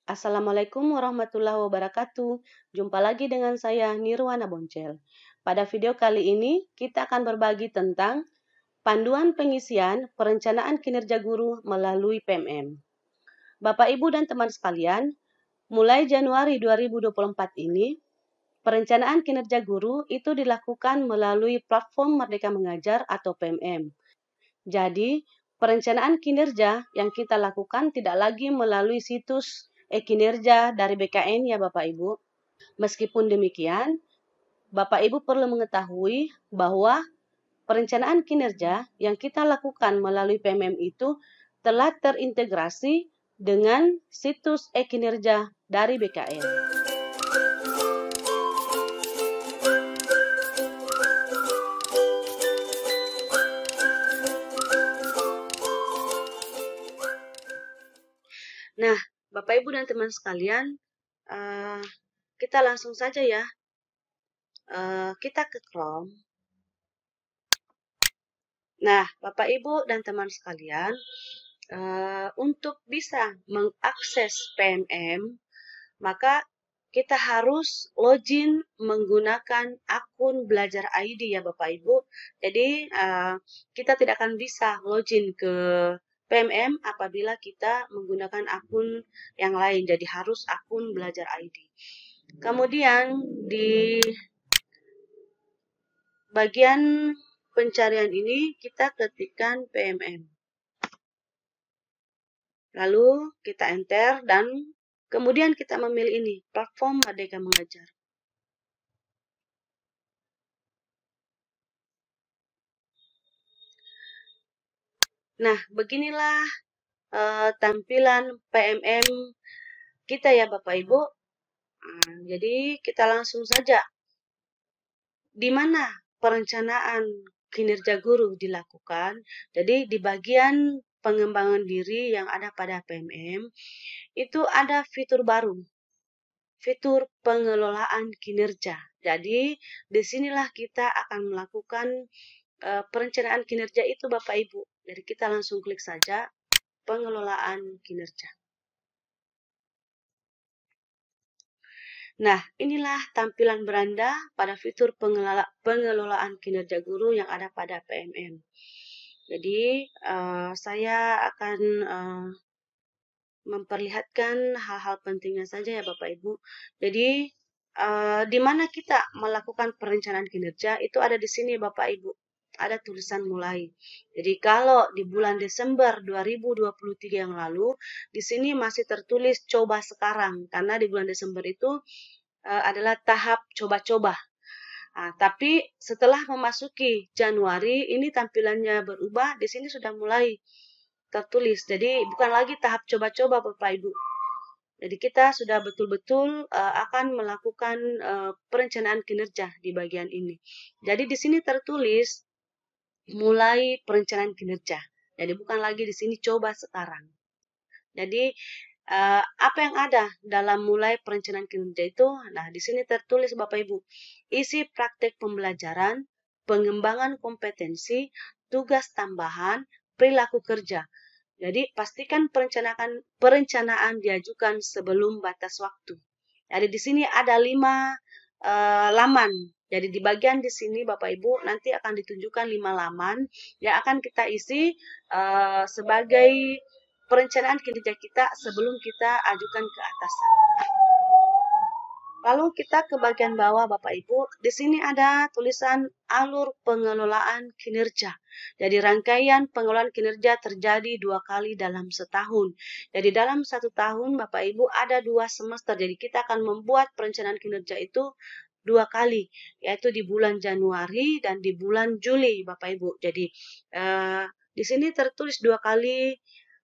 Assalamualaikum warahmatullahi wabarakatuh. Jumpa lagi dengan saya Nirwana Boncel. Pada video kali ini kita akan berbagi tentang panduan pengisian perencanaan kinerja guru melalui PMM. Bapak, Ibu, dan teman sekalian, mulai Januari 2024 ini, perencanaan kinerja guru itu dilakukan melalui platform Merdeka Mengajar atau PMM. Jadi, perencanaan kinerja yang kita lakukan tidak lagi melalui situs e-kinerja dari BKN ya Bapak Ibu. Meskipun demikian, Bapak Ibu perlu mengetahui bahwa perencanaan kinerja yang kita lakukan melalui PMM itu telah terintegrasi dengan situs e-kinerja dari BKN. Nah, Bapak Ibu dan teman sekalian, kita langsung saja ya. Kita ke Chrome. Nah, Bapak Ibu dan teman sekalian, untuk bisa mengakses PMM, maka kita harus login menggunakan akun Belajar ID ya Bapak Ibu. Jadi kita tidak akan bisa login ke PMM apabila kita menggunakan akun yang lain. Jadi harus akun Belajar ID. Kemudian di bagian pencarian ini kita ketikkan PMM. Lalu kita enter dan kemudian kita memilih ini, platform Merdeka Mengajar. Nah, beginilah tampilan PMM kita ya Bapak Ibu. Jadi kita langsung saja. Di mana perencanaan kinerja guru dilakukan? Jadi di bagian pengembangan diri yang ada pada PMM, itu ada fitur baru. Fitur pengelolaan kinerja. Jadi, disinilah kita akan melakukan perencanaan kinerja itu Bapak Ibu. Jadi kita langsung klik saja pengelolaan kinerja. Nah, inilah tampilan beranda pada fitur pengelolaan kinerja guru yang ada pada PMM. Jadi, saya akan memperlihatkan hal-hal pentingnya saja ya Bapak Ibu. Jadi, di mana kita melakukan perencanaan kinerja, itu ada di sini Bapak Ibu. Ada tulisan mulai. Jadi kalau di bulan Desember 2023 yang lalu, di sini masih tertulis coba sekarang. Karena di bulan Desember itu adalah tahap coba-coba. Tapi setelah memasuki Januari, ini tampilannya berubah. Di sini sudah mulai tertulis. Jadi bukan lagi tahap coba-coba Bapak Ibu. Jadi kita sudah betul-betul akan melakukan perencanaan kinerja di bagian ini. Jadi di sini tertulis mulai perencanaan kinerja. Jadi bukan lagi di sini coba sekarang. Jadi apa yang ada dalam mulai perencanaan kinerja itu? Nah, di sini tertulis Bapak Ibu, isi praktek pembelajaran, pengembangan kompetensi, tugas tambahan, perilaku kerja. Jadi pastikan perencanaan diajukan sebelum batas waktu. Jadi di sini ada 5 laman. Jadi di bagian di sini Bapak Ibu nanti akan ditunjukkan 5 laman yang akan kita isi sebagai perencanaan kinerja kita sebelum kita ajukan ke atasan. Lalu kita ke bagian bawah Bapak Ibu, di sini ada tulisan alur pengelolaan kinerja. Jadi rangkaian pengelolaan kinerja terjadi 2 kali dalam setahun. Jadi dalam 1 tahun Bapak Ibu ada 2 semester. Jadi kita akan membuat perencanaan kinerja itu 2 kali, yaitu di bulan Januari dan di bulan Juli Bapak Ibu. Jadi di sini tertulis 2 kali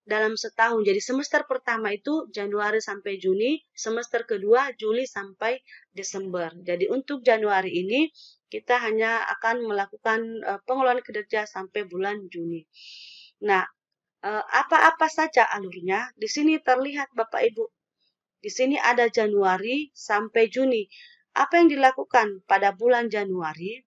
dalam setahun. Jadi semester pertama itu Januari sampai Juni, semester kedua Juli sampai Desember. Jadi untuk Januari ini kita hanya akan melakukan pengelolaan kinerja sampai bulan Juni. Nah, apa-apa saja alurnya? Di sini terlihat Bapak Ibu. Di sini ada Januari sampai Juni. Apa yang dilakukan pada bulan Januari?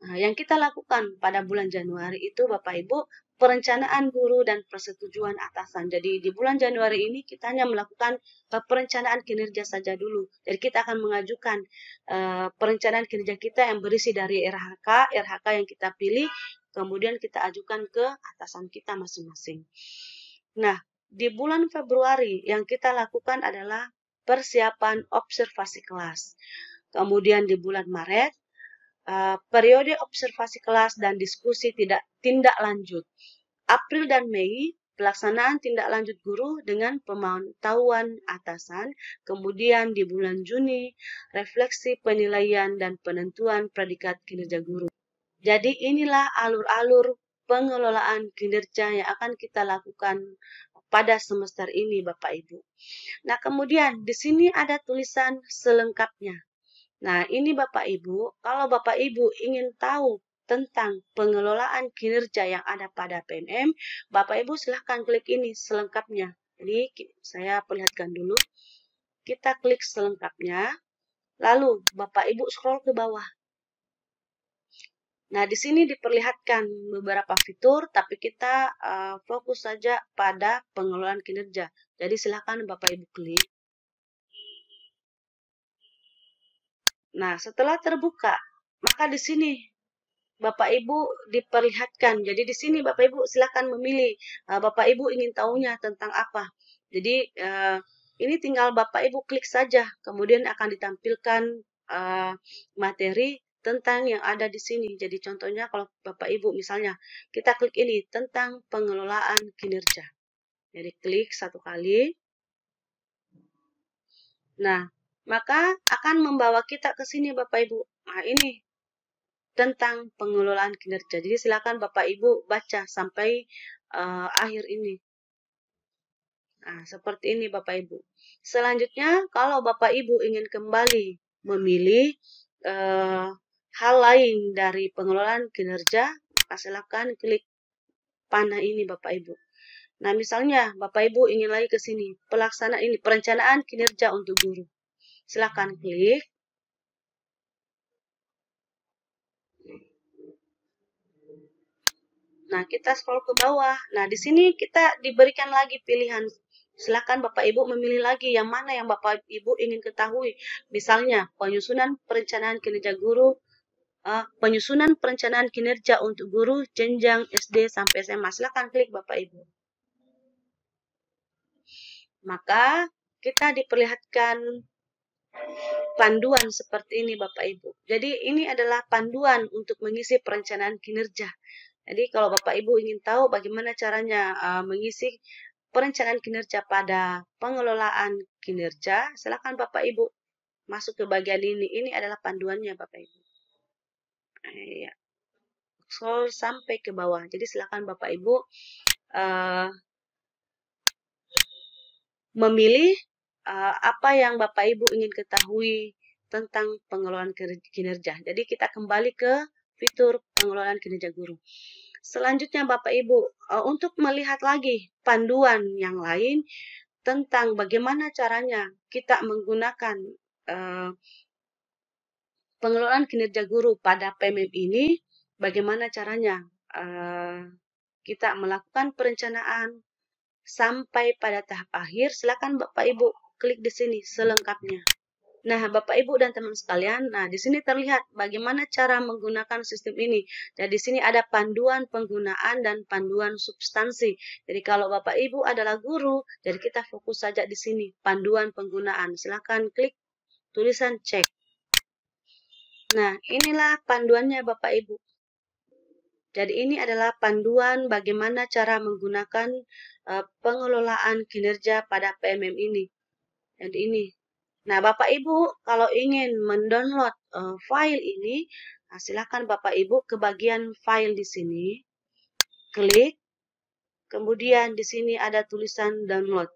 Nah, yang kita lakukan pada bulan Januari itu Bapak Ibu perencanaan guru dan persetujuan atasan. Jadi di bulan Januari ini kita hanya melakukan perencanaan kinerja saja dulu. Jadi kita akan mengajukan perencanaan kinerja kita yang berisi dari RHK yang kita pilih, kemudian kita ajukan ke atasan kita masing-masing. Nah, di bulan Februari yang kita lakukan adalah persiapan observasi kelas. Kemudian di bulan Maret, periode observasi kelas dan diskusi tindak lanjut. April dan Mei, pelaksanaan tindak lanjut guru dengan pemantauan atasan. Kemudian di bulan Juni, refleksi penilaian dan penentuan predikat kinerja guru. Jadi inilah alur-alur pengelolaan kinerja yang akan kita lakukan pada semester ini, Bapak Ibu. Nah, kemudian di sini ada tulisan selengkapnya. Nah, ini Bapak Ibu, kalau Bapak Ibu ingin tahu tentang pengelolaan kinerja yang ada pada PMM, Bapak Ibu silahkan klik ini selengkapnya. Jadi, saya perlihatkan dulu. Kita klik selengkapnya, lalu Bapak Ibu scroll ke bawah. Nah, di sini diperlihatkan beberapa fitur, tapi kita fokus saja pada pengelolaan kinerja. Jadi, silahkan Bapak Ibu klik. Nah, setelah terbuka, maka di sini Bapak Ibu diperlihatkan. Jadi di sini Bapak Ibu silakan memilih Bapak Ibu ingin tahunya tentang apa. Jadi ini tinggal Bapak Ibu klik saja, kemudian akan ditampilkan materi tentang yang ada di sini. Jadi contohnya kalau Bapak Ibu misalnya kita klik ini tentang pengelolaan kinerja. Jadi klik satu kali. Nah, maka akan membawa kita ke sini Bapak Ibu. Nah, ini tentang pengelolaan kinerja. Jadi silakan Bapak Ibu baca sampai akhir ini. Nah, seperti ini Bapak Ibu. Selanjutnya, kalau Bapak Ibu ingin kembali memilih hal lain dari pengelolaan kinerja, maka silakan klik panah ini Bapak Ibu. Nah, misalnya Bapak Ibu ingin lagi ke sini, perencanaan kinerja untuk guru. Silakan klik. Nah, kita scroll ke bawah. Nah, di sini kita diberikan lagi pilihan. Silakan Bapak Ibu memilih lagi yang mana yang Bapak Ibu ingin ketahui. Misalnya, penyusunan perencanaan kinerja guru, penyusunan perencanaan kinerja untuk guru jenjang SD sampai SMA. Silakan klik Bapak Ibu. Maka kita diperlihatkan panduan seperti ini Bapak Ibu. Jadi ini adalah panduan untuk mengisi perencanaan kinerja. Jadi kalau Bapak Ibu ingin tahu bagaimana caranya mengisi perencanaan kinerja pada pengelolaan kinerja, silakan Bapak Ibu masuk ke bagian ini. Ini adalah panduannya Bapak Ibu. Ya. Scroll sampai ke bawah. Jadi silakan Bapak Ibu memilih apa yang Bapak Ibu ingin ketahui tentang pengelolaan kinerja. Jadi kita kembali ke fitur pengelolaan kinerja guru. Selanjutnya Bapak Ibu, untuk melihat lagi panduan yang lain tentang bagaimana caranya kita menggunakan pengelolaan kinerja guru pada PMM ini, bagaimana caranya kita melakukan perencanaan sampai pada tahap akhir, silakan Bapak Ibu klik di sini selengkapnya. Nah, Bapak Ibu dan teman sekalian, nah di sini terlihat bagaimana cara menggunakan sistem ini. Jadi di sini ada panduan penggunaan dan panduan substansi. Jadi kalau Bapak Ibu adalah guru, jadi kita fokus saja di sini panduan penggunaan. Silakan klik tulisan cek. Nah, inilah panduannya Bapak Ibu. Jadi ini adalah panduan bagaimana cara menggunakan pengelolaan kinerja pada PMM ini. Jadi ini. Nah, Bapak Ibu kalau ingin mendownload file ini, nah, silakan Bapak Ibu ke bagian file di sini, klik, kemudian di sini ada tulisan download.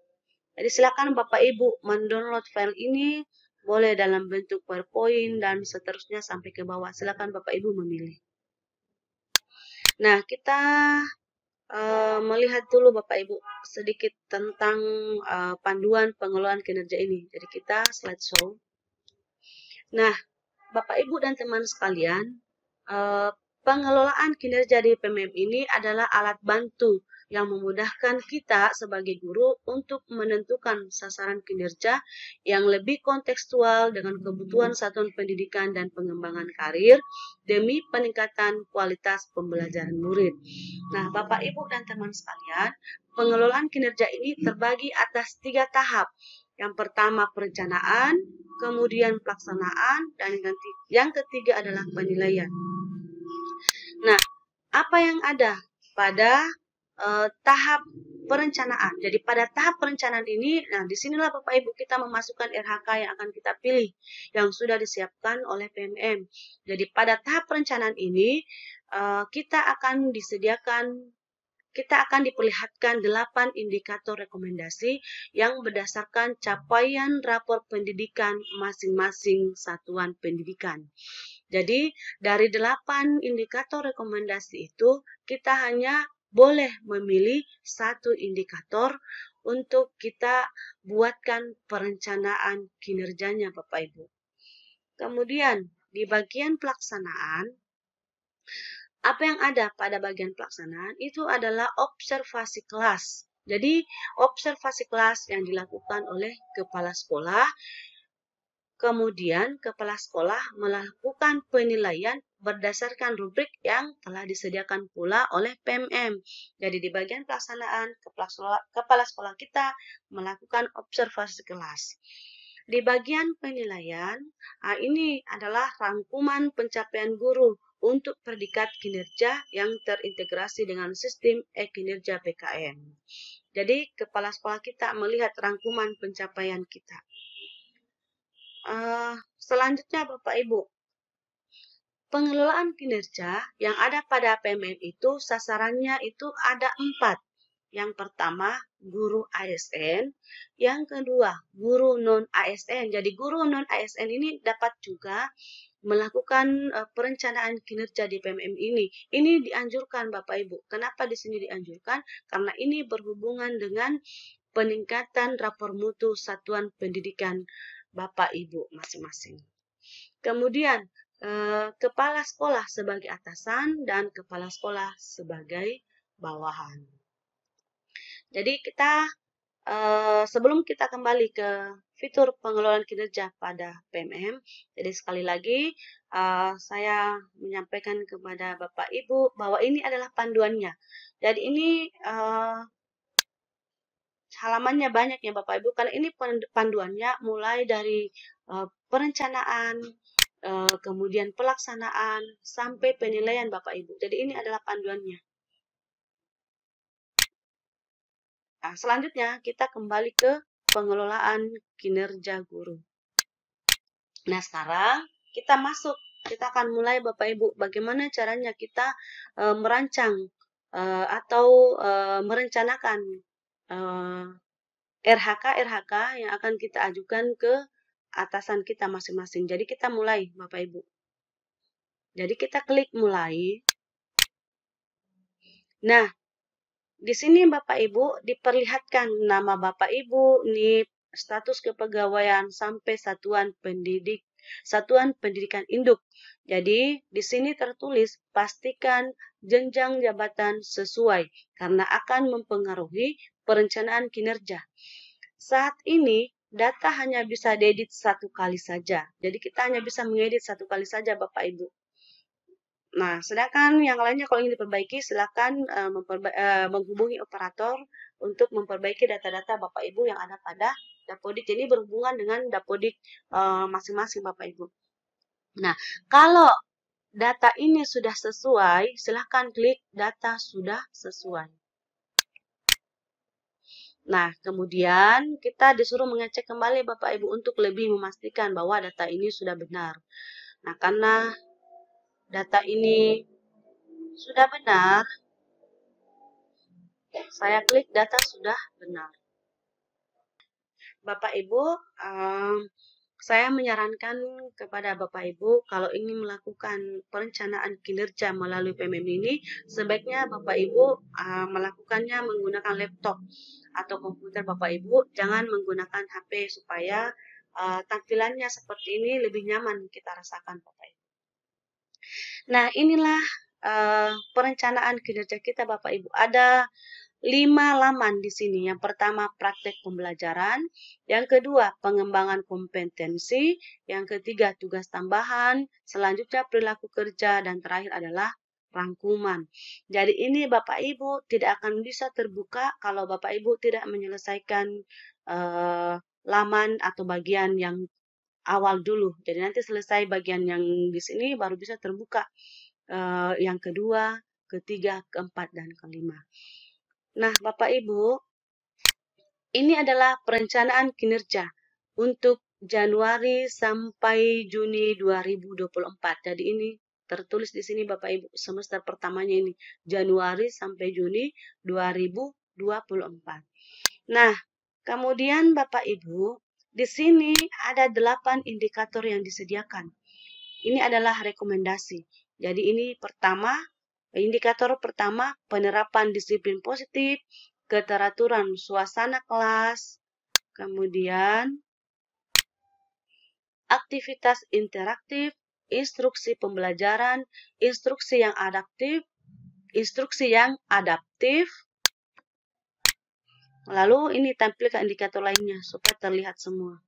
Jadi silakan Bapak Ibu mendownload file ini, boleh dalam bentuk PowerPoint dan seterusnya sampai ke bawah. Silakan Bapak Ibu memilih. Nah, kita melihat dulu Bapak Ibu sedikit tentang panduan pengelolaan kinerja ini. Jadi kita slideshow. Nah, Bapak Ibu dan teman sekalian, pengelolaan kinerja di PMM ini adalah alat bantu yang memudahkan kita sebagai guru untuk menentukan sasaran kinerja yang lebih kontekstual dengan kebutuhan satuan pendidikan dan pengembangan karir demi peningkatan kualitas pembelajaran murid. Nah, Bapak, Ibu, dan teman sekalian, pengelolaan kinerja ini terbagi atas 3 tahap. Yang pertama perencanaan, kemudian pelaksanaan, dan yang ketiga adalah penilaian. Nah, apa yang ada pada tahap perencanaan? Jadi pada tahap perencanaan ini, nah disinilah Bapak Ibu kita memasukkan RHK yang akan kita pilih, yang sudah disiapkan oleh PMM. Jadi pada tahap perencanaan ini, kita akan diperlihatkan 8 indikator rekomendasi yang berdasarkan capaian rapor pendidikan masing-masing satuan pendidikan. Jadi, dari 8 indikator rekomendasi itu, kita hanya boleh memilih satu indikator untuk kita buatkan perencanaan kinerjanya, Bapak Ibu. Kemudian, di bagian pelaksanaan, apa yang ada pada bagian pelaksanaan itu adalah observasi kelas. Jadi, observasi kelas yang dilakukan oleh kepala sekolah, kemudian kepala sekolah melakukan penilaian berdasarkan rubrik yang telah disediakan pula oleh PMM. Jadi, di bagian pelaksanaan, kepala sekolah kita melakukan observasi kelas. Di bagian penilaian, ini adalah rangkuman pencapaian guru untuk predikat kinerja yang terintegrasi dengan sistem e-kinerja PKM. Jadi, kepala sekolah kita melihat rangkuman pencapaian kita. Selanjutnya, Bapak Ibu, pengelolaan kinerja yang ada pada PMM itu sasarannya itu ada 4. Yang pertama, guru ASN. Yang kedua, guru non-ASN. Jadi, guru non-ASN ini dapat juga melakukan perencanaan kinerja di PMM ini. Ini dianjurkan, Bapak Ibu. Kenapa di sini dianjurkan? Karena ini berhubungan dengan peningkatan rapor mutu satuan pendidikan Bapak Ibu masing-masing. Kemudian, kepala sekolah sebagai atasan dan kepala sekolah sebagai bawahan. Jadi kita sebelum kita kembali ke fitur pengelolaan kinerja pada PMM, jadi sekali lagi saya menyampaikan kepada Bapak Ibu bahwa ini adalah panduannya. Jadi ini halamannya banyak ya Bapak Ibu, karena ini panduannya mulai dari perencanaan, kemudian pelaksanaan, sampai penilaian Bapak Ibu. Jadi ini adalah panduannya. Nah, selanjutnya kita kembali ke pengelolaan kinerja guru. Nah, sekarang kita akan mulai Bapak Ibu, bagaimana caranya kita merancang atau merencanakan RHK yang akan kita ajukan ke atasan kita masing-masing. Jadi kita mulai Bapak Ibu. Jadi kita klik mulai. Nah, di sini Bapak Ibu diperlihatkan nama Bapak Ibu, NIP, status kepegawaian sampai satuan pendidikan induk. Jadi di sini tertulis pastikan jenjang jabatan sesuai karena akan mempengaruhi perencanaan kinerja. Saat ini data hanya bisa diedit 1 kali saja. Jadi kita hanya bisa mengedit 1 kali saja Bapak Ibu. Nah, sedangkan yang lainnya kalau ingin diperbaiki, silakan menghubungi operator untuk memperbaiki data-data Bapak Ibu yang ada pada Dapodik. Jadi berhubungan dengan Dapodik masing-masing Bapak Ibu. Nah, kalau data ini sudah sesuai, silakan klik data sudah sesuai. Nah, kemudian kita disuruh mengecek kembali Bapak Ibu untuk lebih memastikan bahwa data ini sudah benar. Nah, karena data ini sudah benar, saya klik data sudah benar. Bapak Ibu, saya menyarankan kepada Bapak Ibu kalau ingin melakukan perencanaan kinerja melalui PMM ini, sebaiknya Bapak Ibu melakukannya menggunakan laptop atau komputer Bapak Ibu, jangan menggunakan HP supaya tampilannya seperti ini lebih nyaman kita rasakan Bapak Ibu. Nah, inilah perencanaan kinerja kita Bapak Ibu. Ada 5 laman di sini. Yang pertama praktek pembelajaran, yang kedua pengembangan kompetensi, yang ketiga tugas tambahan, selanjutnya perilaku kerja, dan terakhir adalah rangkuman. Jadi ini Bapak Ibu tidak akan bisa terbuka kalau Bapak Ibu tidak menyelesaikan laman atau bagian yang awal dulu. Jadi nanti selesai bagian yang di sini baru bisa terbuka yang kedua, ketiga, keempat, dan kelima. Nah, Bapak Ibu, ini adalah perencanaan kinerja untuk Januari sampai Juni 2024. Jadi ini tertulis di sini Bapak Ibu, semester pertamanya ini Januari sampai Juni 2024. Nah, kemudian Bapak Ibu, di sini ada 8 indikator yang disediakan. Ini adalah rekomendasi. Jadi ini pertama, indikator pertama penerapan disiplin positif, keteraturan suasana kelas, kemudian aktivitas interaktif, instruksi pembelajaran, instruksi yang adaptif. Lalu ini tampilkan indikator lainnya supaya terlihat semua.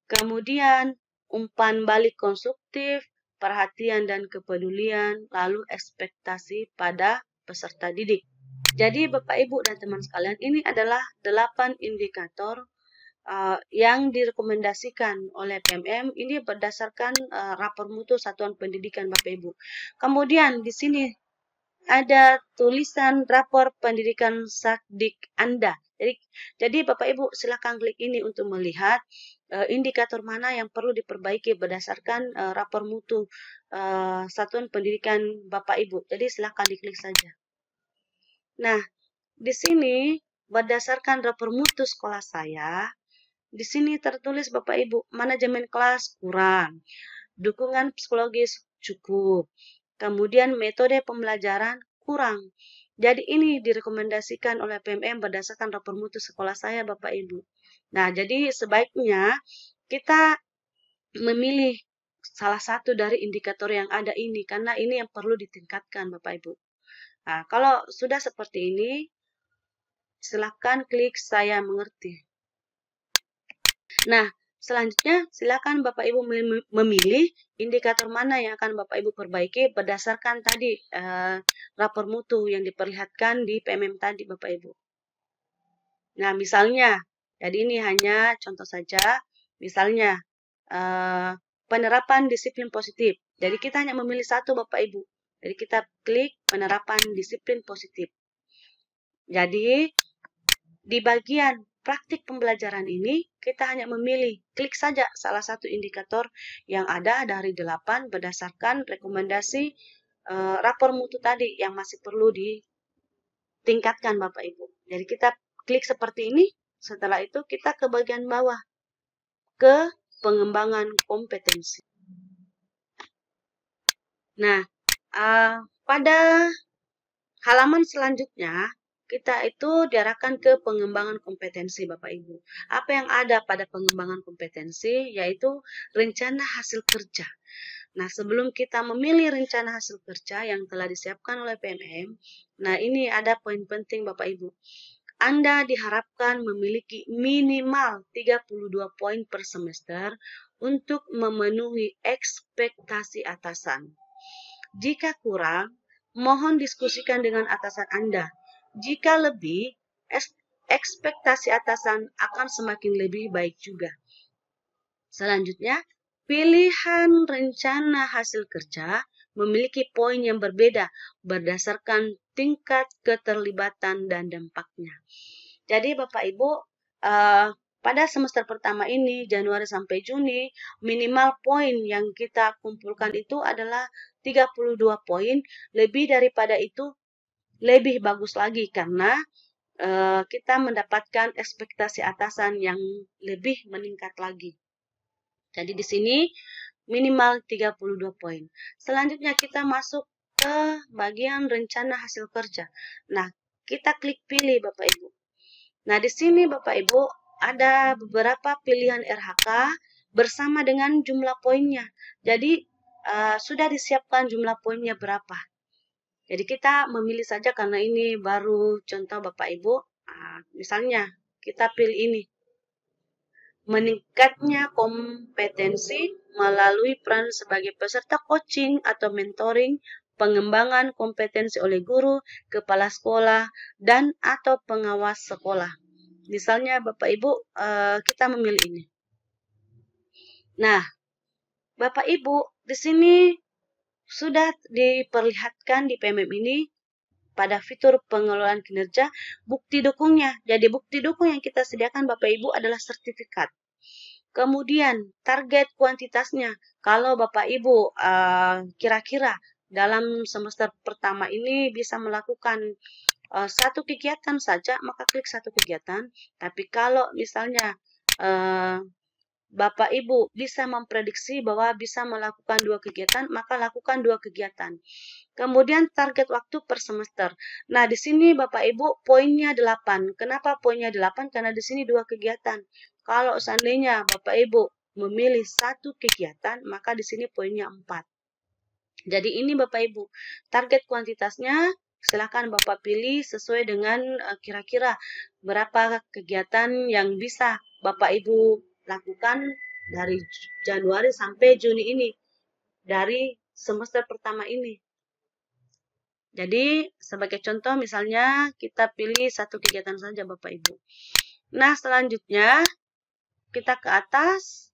Kemudian umpan balik konstruktif, perhatian dan kepedulian, lalu ekspektasi pada peserta didik. Jadi Bapak Ibu dan teman sekalian, ini adalah 8 indikator yang direkomendasikan oleh PMM. Ini berdasarkan rapor mutu satuan pendidikan Bapak Ibu. Kemudian di sini ada tulisan rapor pendidikan Sakdik Anda. Jadi Bapak Ibu silakan klik ini untuk melihat indikator mana yang perlu diperbaiki berdasarkan rapor mutu satuan pendidikan Bapak Ibu. Jadi silakan diklik saja. Nah, di sini berdasarkan rapor mutu sekolah saya, di sini tertulis Bapak Ibu, manajemen kelas kurang, dukungan psikologis cukup, kemudian metode pembelajaran kurang. Jadi ini direkomendasikan oleh PMM berdasarkan rapor mutu sekolah saya Bapak Ibu. Nah, jadi sebaiknya kita memilih salah satu dari indikator yang ada ini, karena ini yang perlu ditingkatkan Bapak Ibu. Nah, kalau sudah seperti ini, silakan klik saya mengerti. Nah, selanjutnya silakan Bapak Ibu memilih indikator mana yang akan Bapak Ibu perbaiki berdasarkan tadi rapor mutu yang diperlihatkan di PMM tadi Bapak Ibu. Nah, misalnya, jadi ini hanya contoh saja, misalnya penerapan disiplin positif. Jadi kita hanya memilih satu Bapak Ibu. Jadi kita klik penerapan disiplin positif. Jadi di bagian praktik pembelajaran ini, kita hanya memilih, klik saja salah satu indikator yang ada dari 8 berdasarkan rekomendasi rapor mutu tadi yang masih perlu ditingkatkan Bapak Ibu. Jadi kita klik seperti ini, setelah itu kita ke bagian bawah, ke pengembangan kompetensi. Nah, pada halaman selanjutnya, kita itu diarahkan ke pengembangan kompetensi Bapak Ibu. Apa yang ada pada pengembangan kompetensi yaitu rencana hasil kerja. Nah, sebelum kita memilih rencana hasil kerja yang telah disiapkan oleh PMM, nah ini ada poin penting Bapak Ibu. Anda diharapkan memiliki minimal 32 poin per semester untuk memenuhi ekspektasi atasan. Jika kurang, mohon diskusikan dengan atasan Anda. Jika lebih, ekspektasi atasan akan semakin lebih baik juga. Selanjutnya, pilihan rencana hasil kerja memiliki poin yang berbeda berdasarkan tingkat keterlibatan dan dampaknya. Jadi Bapak Ibu, pada semester pertama ini, Januari sampai Juni, minimal poin yang kita kumpulkan itu adalah 32 poin. Lebih daripada itu, lebih bagus lagi karena kita mendapatkan ekspektasi atasan yang lebih meningkat lagi. Jadi di sini minimal 32 poin. Selanjutnya kita masuk ke bagian rencana hasil kerja. Nah, kita klik pilih Bapak Ibu. Nah, di sini Bapak Ibu ada beberapa pilihan RHK bersama dengan jumlah poinnya. Jadi sudah disiapkan jumlah poinnya berapa. Jadi kita memilih saja karena ini baru contoh Bapak Ibu. Misalnya kita pilih ini. Meningkatnya kompetensi melalui peran sebagai peserta coaching atau mentoring, pengembangan kompetensi oleh guru, kepala sekolah, dan atau pengawas sekolah. Misalnya Bapak Ibu, kita memilih ini. Nah, Bapak Ibu, di sini sudah diperlihatkan di PMM ini pada fitur pengelolaan kinerja bukti dukungnya. Jadi bukti dukung yang kita sediakan Bapak Ibu adalah sertifikat. Kemudian target kuantitasnya. Kalau Bapak Ibu kira-kira dalam semester pertama ini bisa melakukan satu kegiatan saja, maka klik satu kegiatan. Tapi kalau misalnya Bapak Ibu bisa memprediksi bahwa bisa melakukan 2 kegiatan, maka lakukan 2 kegiatan. Kemudian target waktu per semester. Nah, di sini Bapak Ibu poinnya 8. Kenapa poinnya 8? Karena di sini 2 kegiatan. Kalau seandainya Bapak Ibu memilih 1 kegiatan, maka di sini poinnya 4. Jadi ini Bapak Ibu, target kuantitasnya silakan Bapak pilih sesuai dengan kira-kira berapa kegiatan yang bisa Bapak Ibu lakukan dari Januari sampai Juni ini, dari semester pertama ini. Jadi sebagai contoh misalnya kita pilih satu kegiatan saja Bapak Ibu. Nah selanjutnya kita ke atas,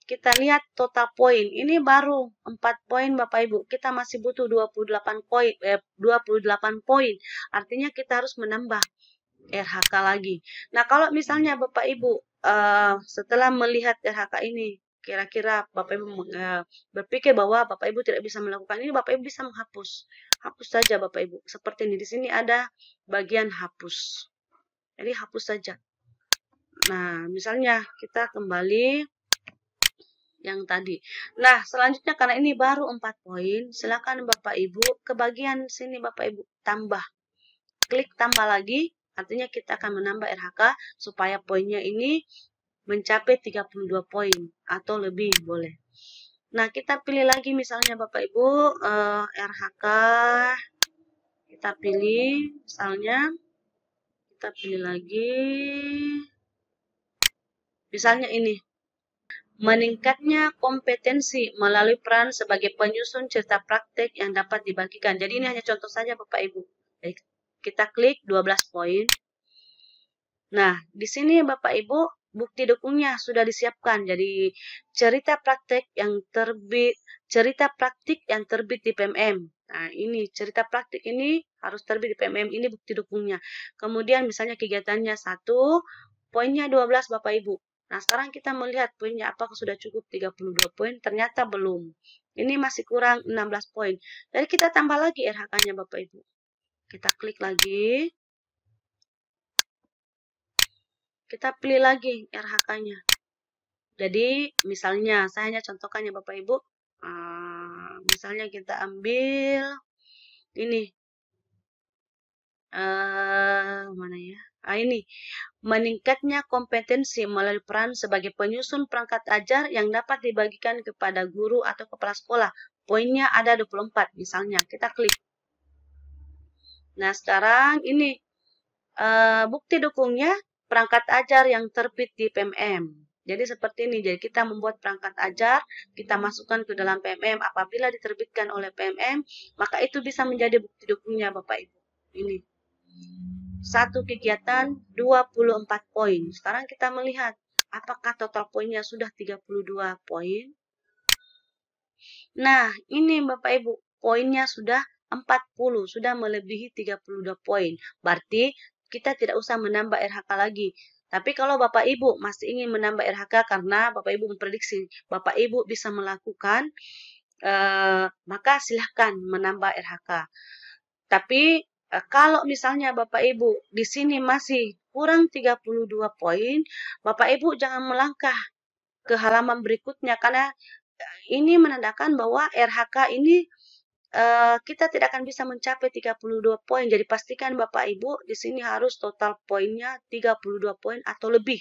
kita lihat total poin. Ini baru 4 poin Bapak Ibu. Kita masih butuh 28 poin. 28 poin. Artinya kita harus menambah RHK lagi. Nah, kalau misalnya Bapak Ibu setelah melihat RHK ini, kira-kira Bapak Ibu berpikir bahwa Bapak Ibu tidak bisa melakukan ini, Bapak Ibu bisa menghapus. Hapus saja Bapak Ibu. Seperti ini. Di sini ada bagian hapus. Jadi hapus saja. Nah, misalnya kita kembali yang tadi. Nah, selanjutnya karena ini baru 4 poin, silakan Bapak Ibu ke bagian sini Bapak Ibu tambah. Klik tambah lagi. Artinya kita akan menambah RHK supaya poinnya ini mencapai 32 poin atau lebih boleh. Nah, kita pilih lagi misalnya Bapak Ibu RHK. Kita pilih misalnya, kita pilih lagi. Misalnya ini. Meningkatnya kompetensi melalui peran sebagai penyusun cerita praktek yang dapat dibagikan. Jadi ini hanya contoh saja Bapak Ibu. Kita klik 12 poin. Nah, di sini Bapak Ibu bukti dukungnya sudah disiapkan. Jadi cerita praktik yang terbit di PMM. Nah, ini cerita praktik ini harus terbit di PMM, ini bukti dukungnya. Kemudian misalnya kegiatannya 1, poinnya 12 Bapak Ibu. Nah, sekarang kita melihat poinnya apakah sudah cukup 32 poin, ternyata belum. Ini masih kurang 16 poin. Jadi kita tambah lagi RHK-nya Bapak Ibu. Kita klik lagi. Kita pilih lagi RHK-nya. Jadi misalnya, saya hanya contohkannya Bapak Ibu. Misalnya kita ambil ini. Mana ya? Ini. Meningkatnya kompetensi melalui peran sebagai penyusun perangkat ajar yang dapat dibagikan kepada guru atau kepala sekolah. Poinnya ada 24 misalnya. Kita klik. Nah sekarang ini bukti dukungnya perangkat ajar yang terbit di PMM. Jadi seperti ini. Jadi kita membuat perangkat ajar, kita masukkan ke dalam PMM. Apabila diterbitkan oleh PMM, maka itu bisa menjadi bukti dukungnya Bapak Ibu. Ini. Satu kegiatan 24 poin. Sekarang kita melihat apakah total poinnya sudah 32 poin. Nah, ini Bapak Ibu, poinnya sudah 40, sudah melebihi 32 poin. Berarti kita tidak usah menambah RHK lagi. Tapi kalau Bapak Ibu masih ingin menambah RHK karena Bapak Ibu memprediksi Bapak Ibu bisa melakukan, maka silahkan menambah RHK. Tapi kalau misalnya Bapak Ibu di sini masih kurang 32 poin, Bapak Ibu jangan melangkah ke halaman berikutnya karena ini menandakan bahwa RHK ini kita tidak akan bisa mencapai 32 poin. Jadi pastikan Bapak Ibu di sini harus total poinnya 32 poin atau lebih.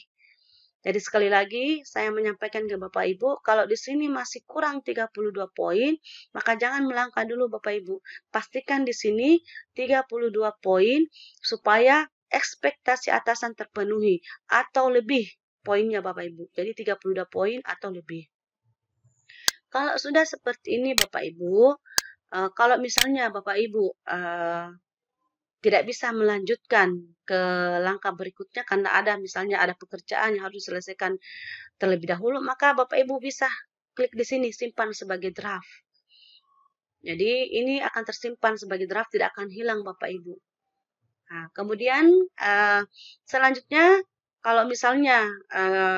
Jadi sekali lagi saya menyampaikan ke Bapak Ibu, kalau di sini masih kurang 32 poin, maka jangan melangkah dulu Bapak Ibu. Pastikan di sini 32 poin supaya ekspektasi atasan terpenuhi atau lebih poinnya Bapak Ibu. Jadi 32 poin atau lebih. Kalau sudah seperti ini Bapak Ibu, kalau misalnya Bapak Ibu tidak bisa melanjutkan ke langkah berikutnya karena misalnya ada pekerjaan yang harus diselesaikan terlebih dahulu, maka Bapak Ibu bisa klik di sini simpan sebagai draft. Jadi ini akan tersimpan sebagai draft, tidak akan hilang Bapak Ibu. Nah, kemudian selanjutnya kalau misalnya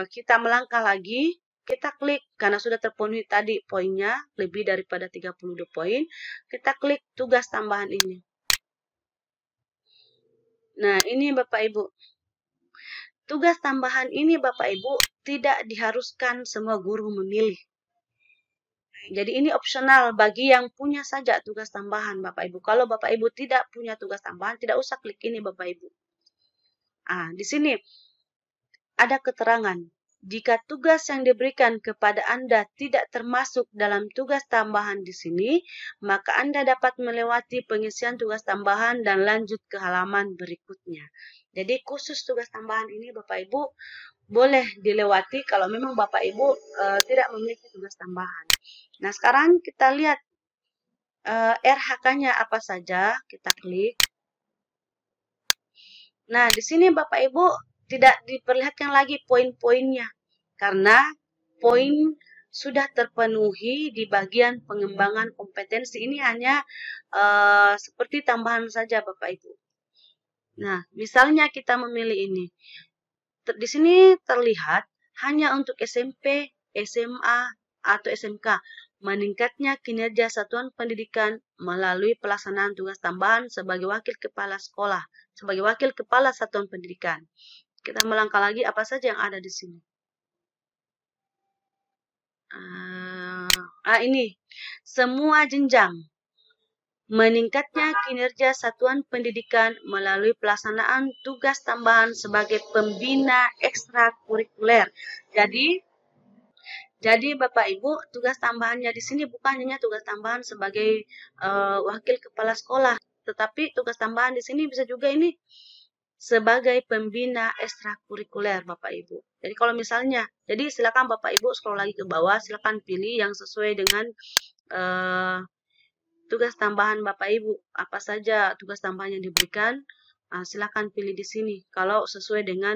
kita melangkah lagi, kita klik karena sudah terpenuhi tadi poinnya lebih daripada 32 poin, kita klik tugas tambahan ini. Nah, ini Bapak Ibu. Tugas tambahan ini Bapak Ibu tidak diharuskan semua guru memilih. Jadi ini opsional bagi yang punya saja tugas tambahan Bapak Ibu. Kalau Bapak Ibu tidak punya tugas tambahan, tidak usah klik ini Bapak Ibu. Di sini ada keterangan. Jika tugas yang diberikan kepada Anda tidak termasuk dalam tugas tambahan di sini, maka Anda dapat melewati pengisian tugas tambahan dan lanjut ke halaman berikutnya. Jadi khusus tugas tambahan ini Bapak Ibu boleh dilewati kalau memang Bapak Ibu tidak memiliki tugas tambahan. Nah, sekarang kita lihat RHK-nya apa saja, kita klik. Nah, di sini Bapak Ibu tidak diperlihatkan lagi poin-poinnya karena poin sudah terpenuhi di bagian pengembangan kompetensi. Ini hanya seperti tambahan saja Bapak Ibu. Nah, misalnya kita memilih ini. Di sini terlihat hanya untuk SMP, SMA, atau SMK. Meningkatnya kinerja satuan pendidikan melalui pelaksanaan tugas tambahan sebagai wakil kepala sekolah, sebagai wakil kepala satuan pendidikan. Kita melangkah lagi apa saja yang ada di sini. Ini semua jenjang. Meningkatnya kinerja satuan pendidikan melalui pelaksanaan tugas tambahan sebagai pembina ekstrakurikuler. Jadi Bapak Ibu, tugas tambahannya di sini bukan hanya tugas tambahan sebagai wakil kepala sekolah, tetapi tugas tambahan di sini bisa juga ini sebagai pembina ekstrakurikuler Bapak Ibu. Jadi kalau misalnya, jadi silakan Bapak Ibu scroll lagi ke bawah, silakan pilih yang sesuai dengan tugas tambahan Bapak Ibu. Apa saja tugas tambahan yang diberikan, silakan pilih di sini. Kalau sesuai dengan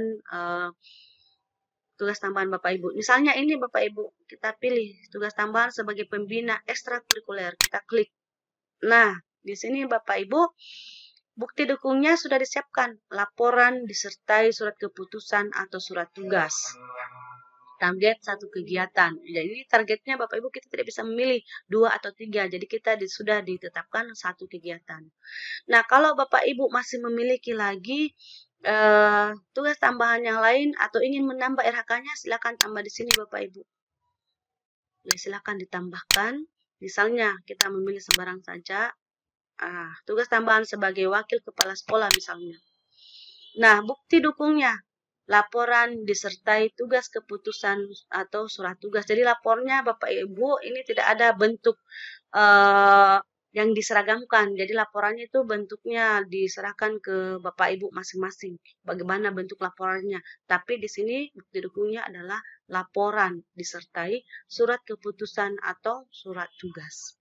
tugas tambahan Bapak Ibu. Misalnya ini Bapak Ibu, kita pilih tugas tambahan sebagai pembina ekstrakurikuler. Kita klik. Nah, di sini Bapak Ibu, bukti dukungnya sudah disiapkan. Laporan disertai surat keputusan atau surat tugas. Target satu kegiatan. Jadi targetnya Bapak Ibu kita tidak bisa memilih 2 atau 3. Jadi kita sudah ditetapkan satu kegiatan. Nah, kalau Bapak Ibu masih memiliki lagi tugas tambahan yang lain atau ingin menambah RHK-nya, silakan tambah di sini Bapak Ibu. Jadi silakan ditambahkan. Misalnya kita memilih sembarang saja. Tugas tambahan sebagai wakil kepala sekolah misalnya. Nah, bukti dukungnya. Laporan disertai tugas keputusan atau surat tugas. Jadi lapornya Bapak Ibu ini tidak ada bentuk yang diseragamkan. Jadi laporannya itu bentuknya diserahkan ke Bapak Ibu masing-masing. Bagaimana bentuk laporannya. Tapi di sini bukti dukungnya adalah laporan disertai surat keputusan atau surat tugas.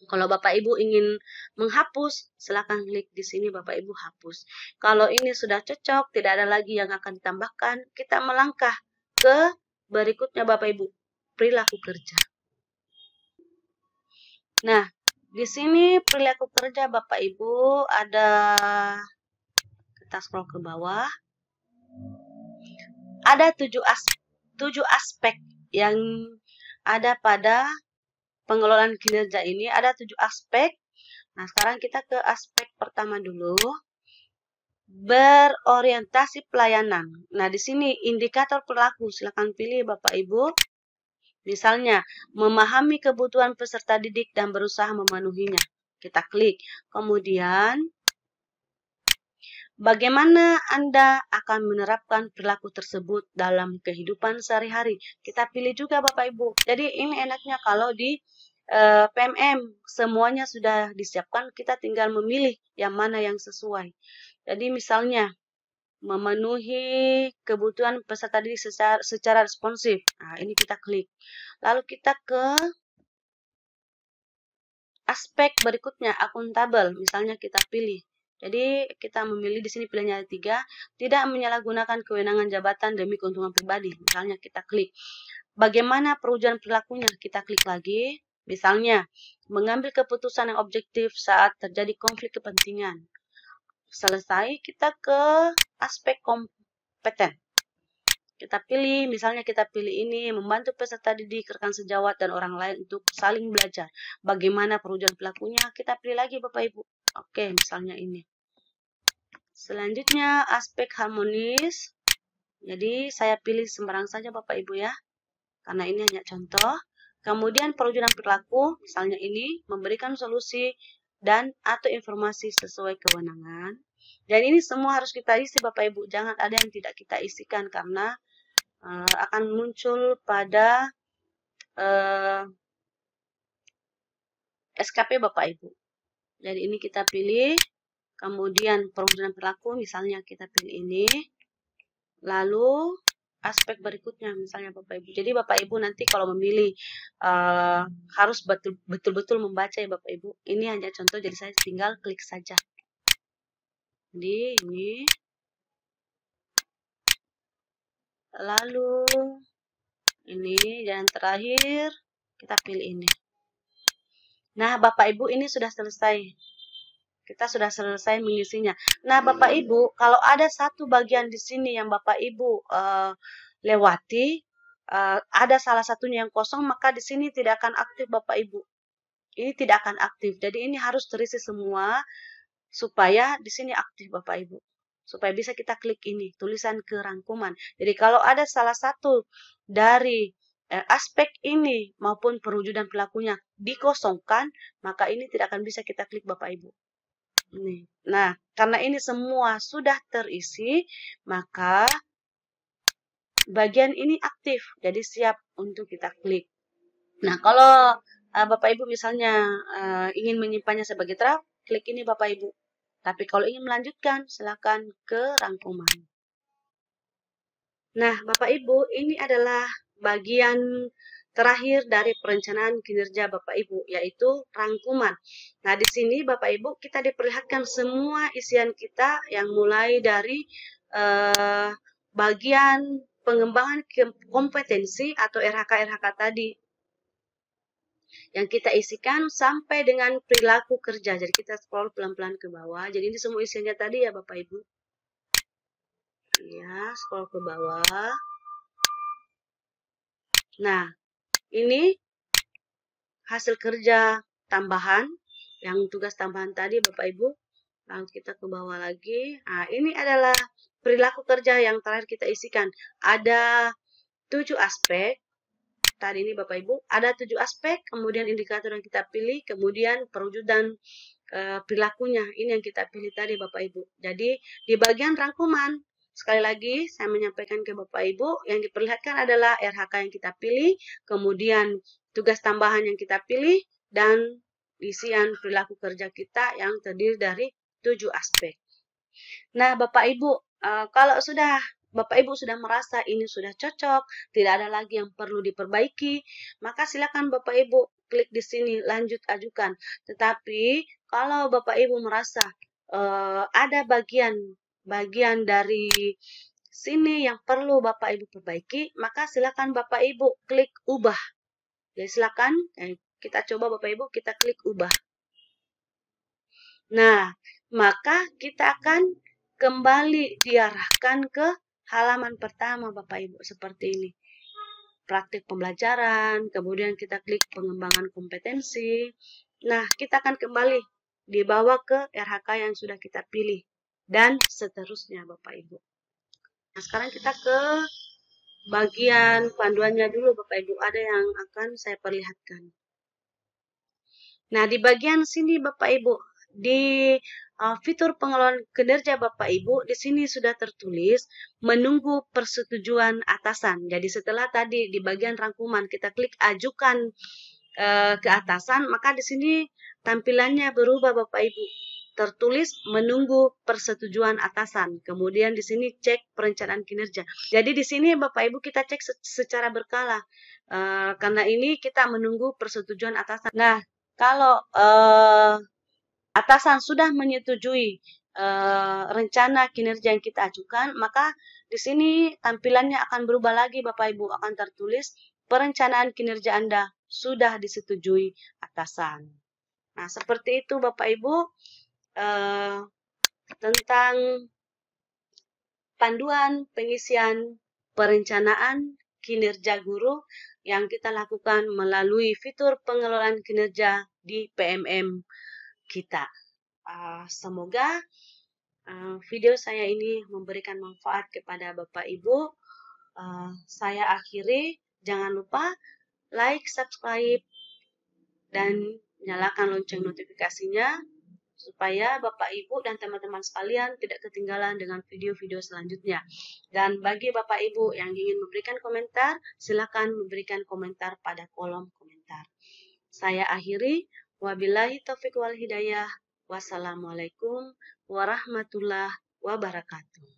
Kalau Bapak Ibu ingin menghapus, silakan klik di sini Bapak Ibu hapus. Kalau ini sudah cocok, tidak ada lagi yang akan ditambahkan, kita melangkah ke berikutnya Bapak Ibu, perilaku kerja. Nah, di sini perilaku kerja Bapak Ibu ada, kita scroll ke bawah. Ada 7 aspek yang ada pada pengelolaan kinerja ini. Ada 7 aspek. Nah, sekarang kita ke aspek pertama dulu. Berorientasi pelayanan. Nah, di sini indikator perilaku. Silakan pilih Bapak Ibu. Misalnya, memahami kebutuhan peserta didik dan berusaha memenuhinya. Kita klik. Kemudian, Bagaimana Anda akan menerapkan perilaku tersebut dalam kehidupan sehari-hari? Kita pilih juga Bapak Ibu. Jadi ini enaknya kalau di PMM semuanya sudah disiapkan, kita tinggal memilih yang mana yang sesuai. Jadi misalnya memenuhi kebutuhan peserta didik secara responsif. Nah, ini kita klik. Lalu kita ke aspek berikutnya, akuntabel. Misalnya kita pilih. Jadi kita memilih di sini pilihannya ada 3, tidak menyalahgunakan kewenangan jabatan demi keuntungan pribadi. Misalnya kita klik. Bagaimana perwujudan perilakunya? Kita klik lagi. Misalnya, mengambil keputusan yang objektif saat terjadi konflik kepentingan. Selesai, kita ke aspek kompeten. Kita pilih, misalnya kita pilih ini, membantu peserta didik, rekan sejawat, dan orang lain untuk saling belajar. Bagaimana perwujudan perilakunya? Kita pilih lagi Bapak Ibu. Oke, misalnya ini. Selanjutnya, aspek harmonis. Jadi, saya pilih sembarang saja Bapak Ibu ya. Karena ini hanya contoh. Kemudian perwujudan perilaku, misalnya ini, memberikan solusi dan atau informasi sesuai kewenangan. Dan ini semua harus kita isi Bapak Ibu. Jangan ada yang tidak kita isikan karena akan muncul pada SKP Bapak Ibu. Jadi ini kita pilih, kemudian perwujudan perilaku, misalnya kita pilih ini, lalu aspek berikutnya, misalnya Bapak Ibu. Jadi Bapak Ibu nanti kalau memilih harus betul-betul membaca ya Bapak Ibu. Ini hanya contoh, jadi saya tinggal klik saja. Jadi ini, lalu ini, dan terakhir kita pilih ini. Nah, Bapak Ibu ini sudah selesai. Kita sudah selesai mengisinya. Nah, Bapak Ibu, kalau ada satu bagian di sini yang Bapak Ibu lewati, ada salah satunya yang kosong, maka di sini tidak akan aktif Bapak Ibu. Ini tidak akan aktif. Jadi ini harus terisi semua supaya di sini aktif Bapak Ibu. Supaya bisa kita klik ini, tulisan kerangkuman. Jadi kalau ada salah satu dari aspek ini maupun perwujudan perilakunya dikosongkan, maka ini tidak akan bisa kita klik Bapak Ibu. Nah, karena ini semua sudah terisi, maka bagian ini aktif, jadi siap untuk kita klik. Nah, kalau Bapak Ibu misalnya ingin menyimpannya sebagai draft, klik ini Bapak Ibu. Tapi kalau ingin melanjutkan, silakan ke rangkuman. Nah, Bapak Ibu, ini adalah bagian terakhir dari perencanaan kinerja Bapak Ibu, yaitu rangkuman. Nah, di sini Bapak Ibu kita diperlihatkan semua isian kita yang mulai dari bagian pengembangan kompetensi atau RHK-RHK tadi yang kita isikan sampai dengan perilaku kerja. Jadi kita scroll pelan-pelan ke bawah. Jadi ini semua isiannya tadi ya Bapak Ibu. Ya, scroll ke bawah. Nah, ini hasil kerja tambahan, yang tugas tambahan tadi Bapak Ibu. Lalu kita ke bawah lagi. Nah, ini adalah perilaku kerja yang terakhir kita isikan. Ada 7 aspek. Tadi ini Bapak Ibu, ada 7 aspek, kemudian indikator yang kita pilih, kemudian perwujudan perilakunya. Ini yang kita pilih tadi Bapak Ibu. Jadi, di bagian rangkuman, sekali lagi saya menyampaikan ke Bapak Ibu, yang diperlihatkan adalah RHK yang kita pilih, kemudian tugas tambahan yang kita pilih, dan isian perilaku kerja kita yang terdiri dari 7 aspek. Nah, Bapak Ibu, kalau Bapak Ibu sudah merasa ini sudah cocok, tidak ada lagi yang perlu diperbaiki, maka silakan Bapak Ibu klik di sini lanjut ajukan. Tetapi kalau Bapak Ibu merasa ada bagian dari sini yang perlu Bapak Ibu perbaiki, maka silakan Bapak Ibu klik ubah. Jadi silakan kita coba Bapak Ibu, kita klik ubah. Nah, maka kita akan kembali diarahkan ke halaman pertama Bapak Ibu seperti ini. Praktik pembelajaran, kemudian kita klik pengembangan kompetensi. Nah, kita akan kembali dibawa ke RHK yang sudah kita pilih dan seterusnya Bapak Ibu. Nah, sekarang kita ke bagian panduannya dulu Bapak Ibu, ada yang akan saya perlihatkan. Nah, di bagian sini Bapak Ibu, di fitur pengelolaan kinerja Bapak Ibu di sini sudah tertulis menunggu persetujuan atasan. Jadi setelah tadi di bagian rangkuman kita klik ajukan ke atasan, maka di sini tampilannya berubah Bapak Ibu. Tertulis menunggu persetujuan atasan. Kemudian di sini cek perencanaan kinerja. Jadi di sini Bapak Ibu kita cek secara berkala. Karena ini kita menunggu persetujuan atasan. Nah, kalau atasan sudah menyetujui rencana kinerja yang kita ajukan, maka di sini tampilannya akan berubah lagi Bapak Ibu, akan tertulis perencanaan kinerja Anda sudah disetujui atasan. Nah, seperti itu Bapak Ibu tentang panduan pengisian perencanaan kinerja guru yang kita lakukan melalui fitur pengelolaan kinerja di PMM kita. Semoga video saya ini memberikan manfaat kepada Bapak Ibu. Saya akhiri, jangan lupa like, subscribe, dan nyalakan lonceng notifikasinya supaya Bapak Ibu dan teman-teman sekalian tidak ketinggalan dengan video-video selanjutnya. Dan bagi Bapak Ibu yang ingin memberikan komentar, silakan memberikan komentar pada kolom komentar. Saya akhiri, wabillahi taufiq wal hidayah. Wassalamualaikum warahmatullahi wabarakatuh.